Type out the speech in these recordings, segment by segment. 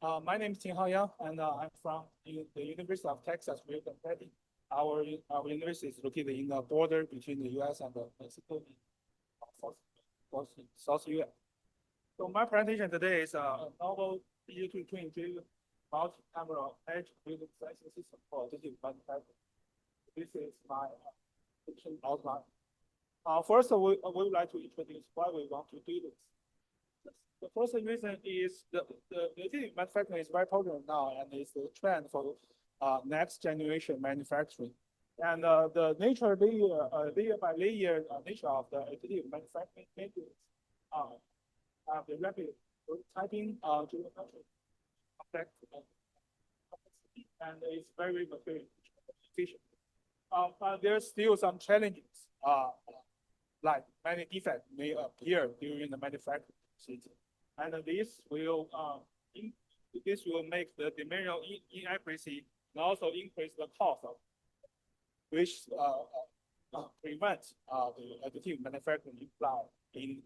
My name is Jinghao, and I'm from the University of Texas, Houston. Our university is located in the border between the U.S. and Mexico in South U.S. So my presentation today is a novel digital twin multi-camera edge building sensing system for additive manufacturing. This is my outline. First, we would like to introduce why we want to do this. The first reason is the additive manufacturing is very popular now, and it's the trend for next generation manufacturing. And the nature layer by layer nature of the additive manufacturing methods have the rapid prototyping geometry complex and it's very material efficient. But there's still some challenges, like many defects may appear during the manufacturing procedure. And this will make the dimensional inaccuracy and also increase the cost of which prevents the additive manufacturing apply in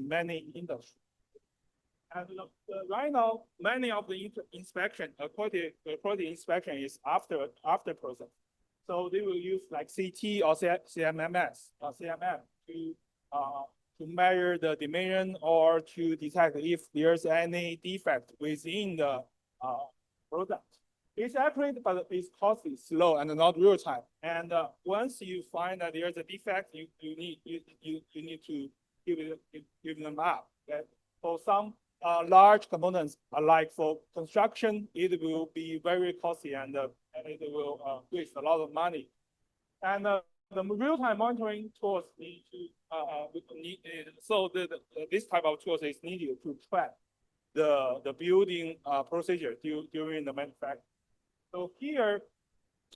many industries. And right now, many of the inspection, quality inspection is after process. So they will use like CT or CMMS or CMM to measure the dimension or to detect if there's any defect within the product. It's accurate, but it's costly, slow, and not real time. And once you find that there's a defect, you need to give them up. Okay? For some large components, like for construction, it will be very costly and it will waste a lot of money. And the real-time monitoring tools need to this type of tools is needed to track the building procedure during the manufacturing.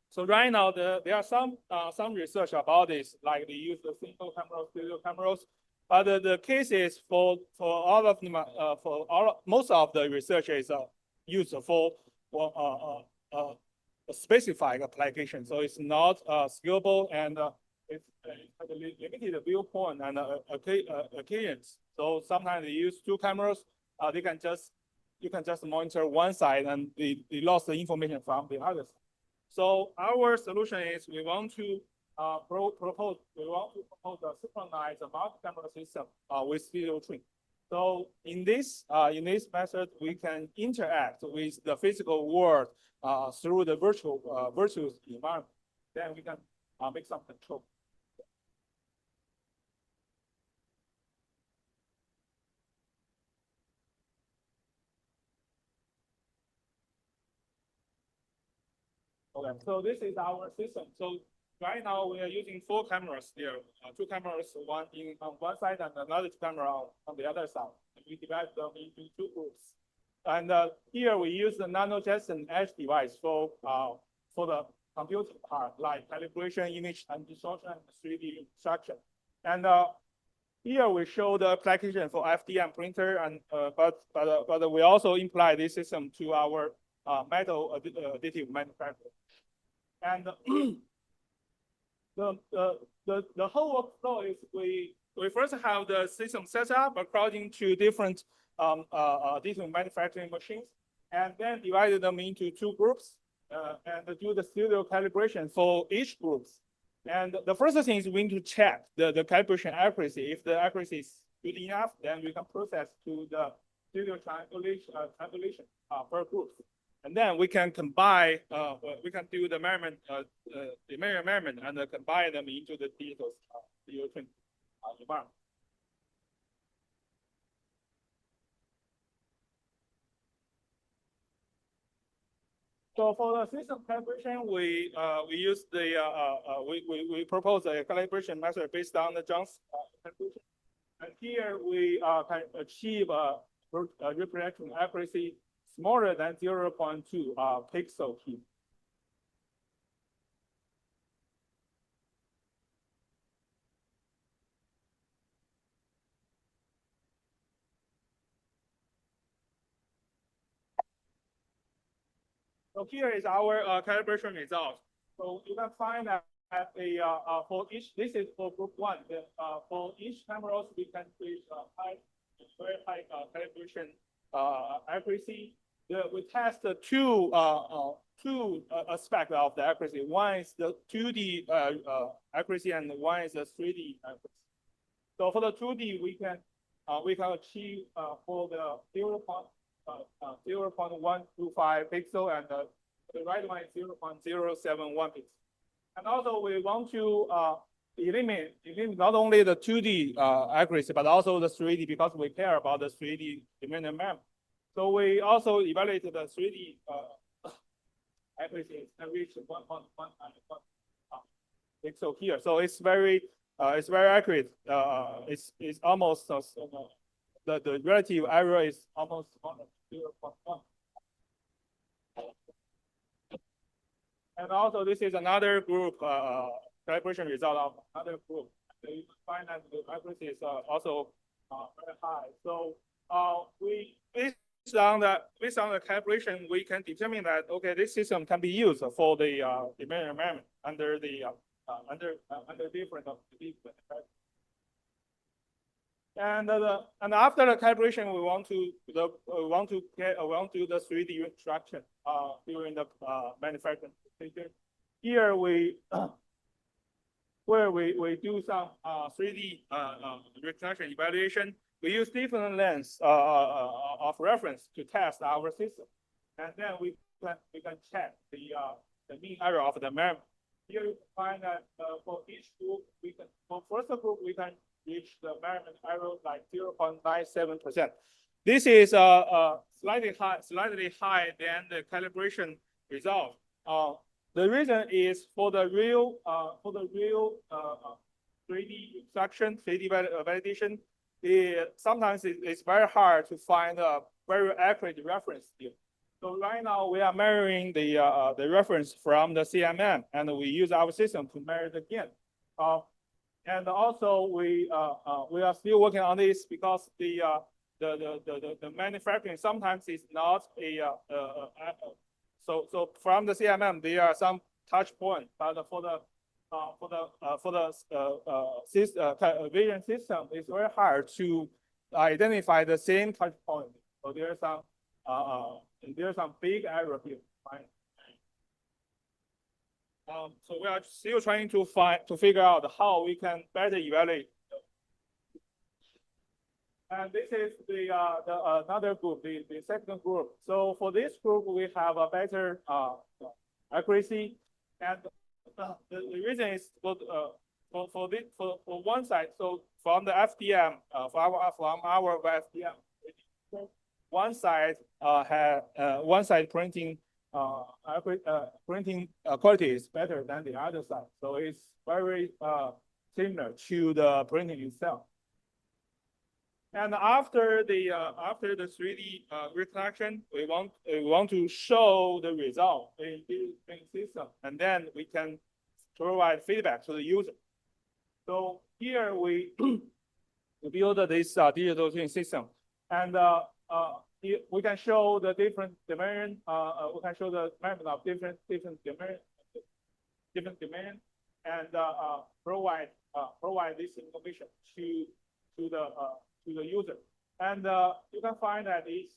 So right now there are some research about this, like they use the single cameras, stereo cameras. But the case is for all of them, most of the research is used for a specified application. So it's not scalable and it's a limited viewpoint and occasions. So sometimes they use two cameras. You can just monitor one side and they lost the information from the other side. So our solution is we want to propose a synchronized multi-camera system with video twin. So in this method, we can interact with the physical world through the virtual environment. Then we can make some control. Okay, so this is our system. So right now we are using 4 cameras there, 2 cameras, one on one side and another camera on the other side. And we divide them into 2 groups. And here we use the nano-Jetson edge device for the computing part, like calibration, image and distortion, and 3D instruction. And here we show the application for FDM printer, and but we also imply this system to our metal additive manufacturing. And the whole workflow is we first have the system set up according to different additive manufacturing machines, and then divided them into 2 groups and do the studio calibration for each group. And the first thing is we need to check the calibration accuracy. If the accuracy is good enough, then we can process to the studio triangulation per group. And then we can combine, we can do the measurement, the measurement and combine them into the digital twin environment. So for the system calibration, we use the we propose a calibration method based on the John's calibration. And here we can achieve a reprojection accuracy smaller than 0.2 pixel peak. So here is our calibration result. So you can find that for each, this is for group 1. For each cameras, we can reach very high calibration accuracy. We test the two aspects of the accuracy. One is the 2D accuracy, and one is the 3D accuracy. So for the 2D, we can achieve for the 0.125 pixel, and the right one is 0.071 pixel. And also we want to eliminate not only the 2D accuracy, but also the 3D, because we care about the 3D dimensional memory. So we also evaluated the 3D accuracy and reached 1.1 pixel here. So it's very accurate. It's almost the relative error is almost 0.1. And also, this is another group calibration result of another group. So you find that the accuracy is also very high. So based on the calibration, we can determine that okay, this system can be used for the dimensional memory under the under different and after the calibration, we want to do the 3D reconstruction during the manufacturing procedure. Here we do some 3D reconstruction evaluation. We use different lengths of reference to test our system, and then we can check the mean error of the memory. Here you find that for each group, for first group we can reach the measurement error like 0.97%. This is slightly high than the calibration result. The reason is for the real 3D reconstruction, 3D validation. Sometimes it's very hard to find a very accurate reference here. So right now we are measuring the reference from the CMM, and we use our system to measure it again. And also we are still working on this because the manufacturing sometimes is not so from the CMM there are some touch points, but for the vision system, it's very hard to identify the same touch point. So there's some big error here. Right? So we are still trying to figure out how we can better evaluate. And this is the another group, the second group. So for this group, we have a better accuracy, and the reason is for one side. So from the FDM, from our FDM, one side printing quality is better than the other side. So it's very similar to the printing itself. And after the 3D reconstruction, we want to show the result in the system, and then we can provide feedback to the user. So here we build this digital twin system, and we can show the different dimension. We can show the measurement of different dimension, and provide this information to the user. And you can find that it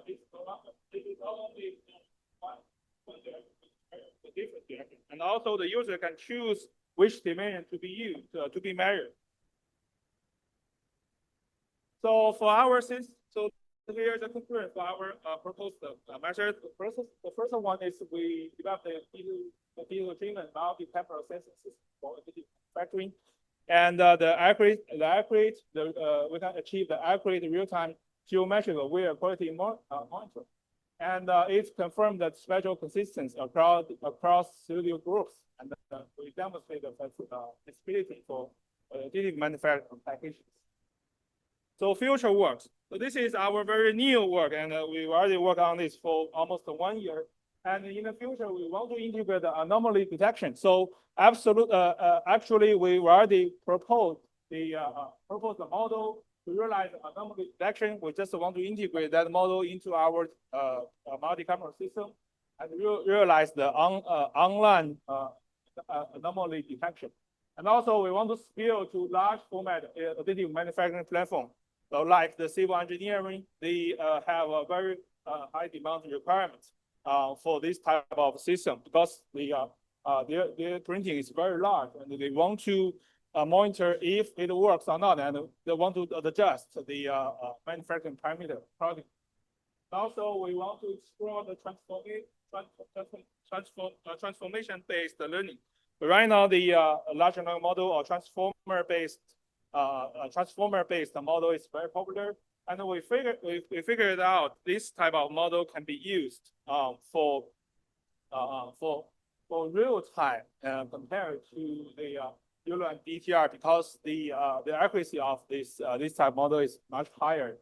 is not only one different direction, and also the user can choose which dimension to be used to be measured. So for our system, so here is a conclusion for our proposed measures. The first one is we developed the digital treatment multi-temporal sensing system for additive manufacturing. And we can achieve the accurate real-time geometrical wear quality monitoring. And it's confirmed that spatial consistency across studio groups. And we demonstrate the feasibility for additive manufacturing applications. So future works. So this is our very new work, and we already worked on this for almost 1 year. And in the future, we want to integrate the anomaly detection. So actually, we already proposed the model to realize anomaly detection. We just want to integrate that model into our multi-camera system and realize the online anomaly detection. And also, we want to scale to large format additive manufacturing platform So like the civil engineering, they have a very high demand requirements for this type of system because their printing is very large and they want to monitor if it works or not, and they want to adjust the manufacturing parameter. Also, we want to explore the transformation-based learning. But right now, the large language model or transformer-based model is very popular, and we figured out this type of model can be used for real time compared to the Euler and DTR because the accuracy of this type of model is much higher.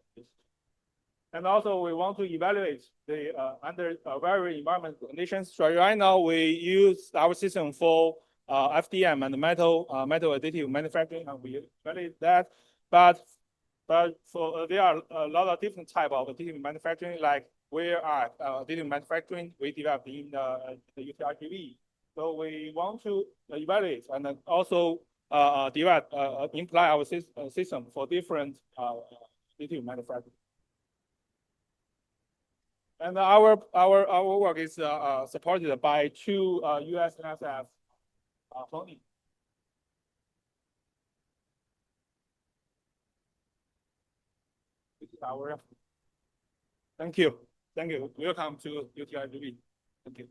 And also, we want to evaluate the under various environment conditions. So right now, we use our system for FDM and metal additive manufacturing, and we evaluate that. But for there are a lot of different type of additive manufacturing, like where are additive manufacturing we developed in the UTRGV. So we want to evaluate and then also develop imply our system for different additive manufacturing. And our work is supported by two US NSF funding. This is our. Thank you. Welcome to UTRGV. Thank you.